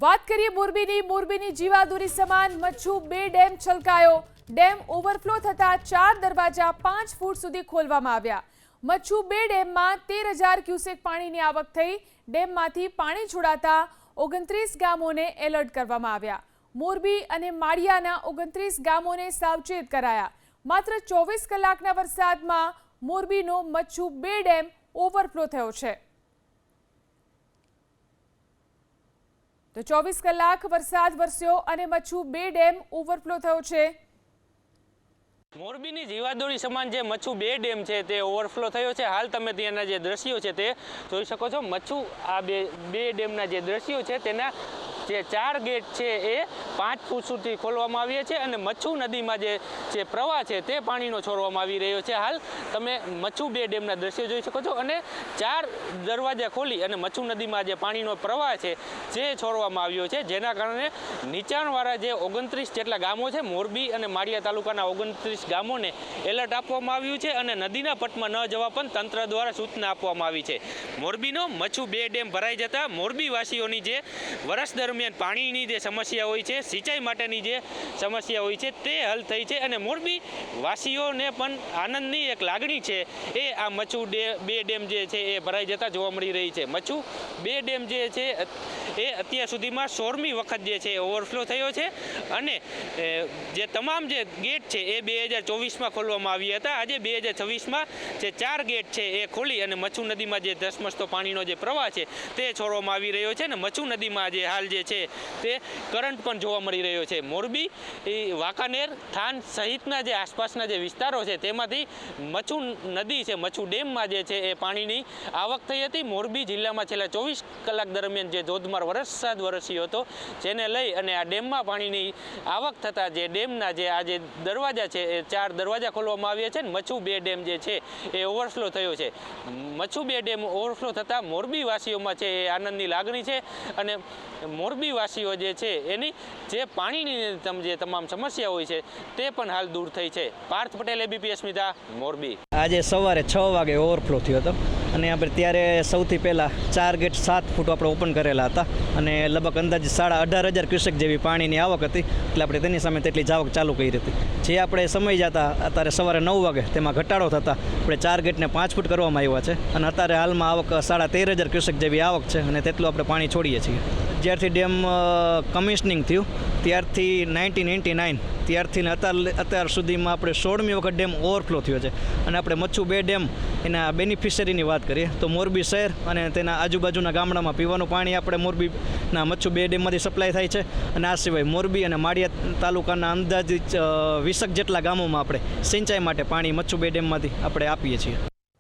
વાત કરીએ મોરબીની જીવાદોરી સમાન મચ્છુ 2 ડેમ છલકાયો। ડેમ ઓવરફ્લો થતા 4 દરવાજા 5 ફૂટ સુધી ખોલવામાં આવ્યા। મચ્છુ 2 ડેમમાં 13,000 ક્યુસેક પાણીની આવક થઈ। ડેમમાંથી પાણી છોડાતા 29 ગામોને એલર્ટ કરવામાં આવ્યા। મોરબી અને માળિયાના 29 ગામોને સાવચેત કરાયા। માત્ર 24 કલાકના વરસાદમાં મોરબીનો મચ્છુ 2 ડેમ ઓવરફ્લો થયો છે। તો 24 કલાક વરસાદ વરસ્યો અને મચ્છુ 2 ડેમ ઓવરફ્લો થયો છે। મોરબીની જીવાદોરી સમાન જે મચ્છુ 2 ડેમ છે તે ઓવરફ્લો થયો છે। હાલ તમે ત્યાંના જે દ્રશ્યો છે તે જોઈ શકો છો। મચ્છુ આ બે ડેમના જે દ્રશ્યો છે તેના જે 4 ગેટ છે એ 5 ફૂટ સુધી ખોલવામાં આવ્યા છે અને મચ્છુ નદીમાં જે પ્રવાહ છે તે પાણીનો છોડવામાં આવી રહ્યો છે। હાલ તમે મચ્છુ 2 ડેમના દ્રશ્યો જોઈ શકો છો અને 4 દરવાજા ખોલી અને મચ્છુ નદીમાં જે પાણીનો પ્રવાહ છે જે છોડવામાં આવ્યો છે, જેના કારણે નીચાણવાળા જે 29 જેટલા ગામો છે મોરબી અને માળિયા તાલુકાના 29 ગામોને એલર્ટ આપવામાં આવ્યું છે અને નદીના પટમાં ન જવા પણ તંત્ર દ્વારા સૂચના આપવામાં આવી છે। મોરબીનો મચ્છુ 2 ડેમ ભરાઈ જતા મોરબી વાસીઓની જે વર્ષ દરમિયાન પાણીની જે સમસ્યા હોય છે, સિંચાઈ માટેની જે સમસ્યા હોય છે તે હલ થઈ છે અને મોરબી વાસીઓને પણ આનંદની એક લાગણી છે એ આ મચ્છુ 2 ડેમ જે છે એ ભરાઈ જતા જોવા મળી રહી છે। મચ્છુ 2 ડેમ જે છે એ અત્યાર સુધીમાં 16મી વખત જે છે ઓવરફ્લો થયો છે અને જે તમામ જે ગેટ છે એ 2024માં ખોલવામાં આવ્યા હતા। આજે 2026માં જે 4 ગેટ છે એ ખોલી અને મચ્છુ નદીમાં જે ધસમસતો પાણીનો જે પ્રવાહ છે તે છોડવામાં આવી રહ્યો છે અને મચ્છુ નદીમાં જે હાલ જે છે તે કરંટ પણ જોવા મળી રહ્યો છે। મોરબી વાંકાનેર થાન સહિતના જે આસપાસના જે વિસ્તારો છે તેમાંથી મચ્છુ નદી છે, મચ્છુ ડેમમાં જે છે એ પાણીની આવક થઈ હતી। મોરબી જિલ્લામાં છેલ્લા 24 કલાક દરમિયાન જે ધોધમાર વરસાદ વરસ્યો હતો, જેને લઈ અને આ ડેમમાં પાણીની આવક થતાં જે ડેમના જે આ જે દરવાજા છે એ 4 દરવાજા ખોલવામાં આવ્યા છે અને મચ્છુ 2 ડેમ જે છે એ ઓવરફ્લો થયો છે। મચ્છુ 2 ડેમ ઓવરફ્લો થતાં મોરબી વાસીઓમાં છે એ આનંદની લાગણી છે અને મોરબી વાસીઓ જે છે એની જે પાણીની જે તમામ સમસ્યા હોય છે તે પણ હાલ દૂર થઈ છે। પાર્થ પટેલ, ABP અસ્મિતા, મોરબી। આજે સવારે 6 વાગે ઓવરફ્લો થયો હતો અને આપણે ત્યારે સૌથી પહેલાં 4 ગેટ 7 ફૂટ આપણે ઓપન કરેલા હતા અને લગભગ અંદાજે 18,500 ક્યુસેક જેવી પાણીની આવક હતી, એટલે આપણે તેની સામે તેટલી જાવક ચાલુ કરી હતી। જે આપણે સમય જતા અત્યારે સવારે 9 વાગે તેમાં ઘટાડો થતાં આપણે 4 ગેટને 5 ફૂટ કરવામાં આવ્યા છે અને અત્યારે હાલમાં આવક 13,500 ક્યુસેક જેવી આવક છે અને તેટલું આપણે પાણી છોડીએ છીએ। જ્યારથી ડેમ કમિશનિંગ થયું ત્યારથી 1999 ત્યારથી અત્યાર સુધીમાં આપણે 16મી વખત ડેમ ઓવરફ્લો થયો છે અને આપણે મચ્છુ 2 ડેમ એના બેનિફિશરીની વાત કરીએ તો મોરબી શહેર અને તેના આજુબાજુના ગામડામાં પીવાનું પાણી આપણે મોરબીના મચ્છુ 2 ડેમમાંથી સપ્લાય થાય છે અને આ સિવાય મોરબી અને માળિયા તાલુકાના અંદાજિત 20 જેટલા ગામોમાં આપણે સિંચાઈ માટે પાણી મચ્છુ 2 ડેમમાંથી આપણે આપીએ છીએ।